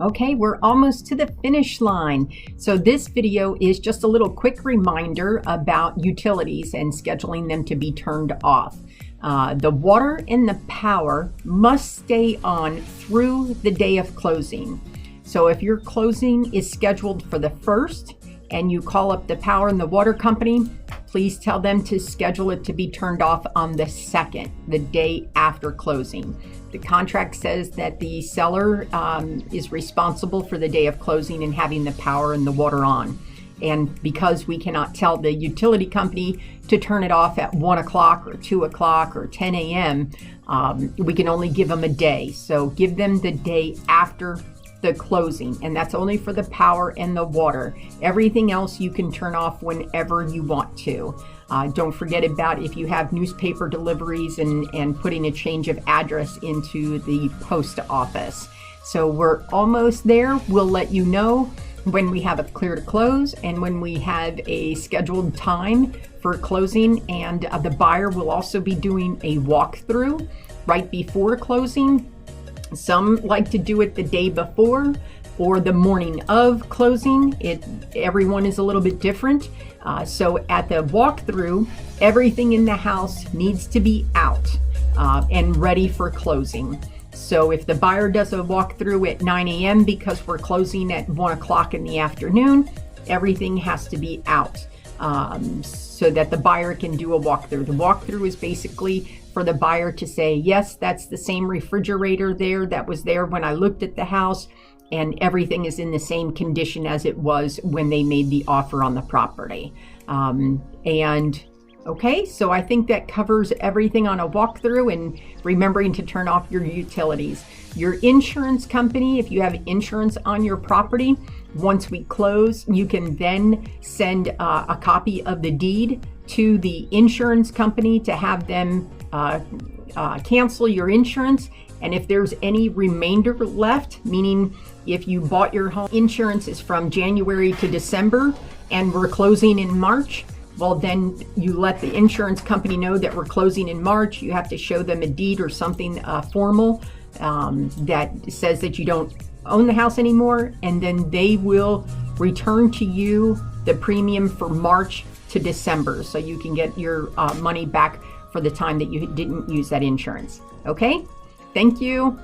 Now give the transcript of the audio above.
Okay, we're almost to the finish line. So this video is just a little quick reminder about utilities and scheduling them to be turned off. The water and the power must stay on through the day of closing. So if your closing is scheduled for the 1st and you call up the power and the water company, please tell them to schedule it to be turned off on the 2nd, the day after closing. The contract says that the seller is responsible for the day of closing and having the power and the water on. And because we cannot tell the utility company to turn it off at 1 o'clock or 2 o'clock or 10 a.m., we can only give them a day. So give them the day after the closing, and that's only for the power and the water. Everything else you can turn off whenever you want to. Don't forget about if you have newspaper deliveries and putting a change of address into the post office. So we're almost there. We'll let you know when we have it clear to close and when we have a scheduled time for closing, and the buyer will also be doing a walkthrough right before closing. Some like to do it the day before or the morning of closing. Everyone is a little bit different. So at the walkthrough, everything in the house needs to be out and ready for closing. So if the buyer does a walkthrough at 9 a.m. because we're closing at 1 o'clock in the afternoon, everything has to be out so that the buyer can do a walkthrough. The walkthrough is basically for the buyer to say, yes, that's the same refrigerator there that was there when I looked at the house, and everything is in the same condition as it was when they made the offer on the property. Okay, so I think that covers everything on a walkthrough, and remembering to turn off your utilities. Your insurance company, if you have insurance on your property, once we close, you can then send a copy of the deed to the insurance company to have them cancel your insurance. And if there's any remainder left, meaning if you bought your home insurance is from January to December and we're closing in March, well, then you let the insurance company know that we're closing in March. You have to show them a deed or something formal that says that you don't own the house anymore, and then they will return to you the premium for March to December, so you can get your money back for the time that you didn't use that insurance. Okay? Thank you.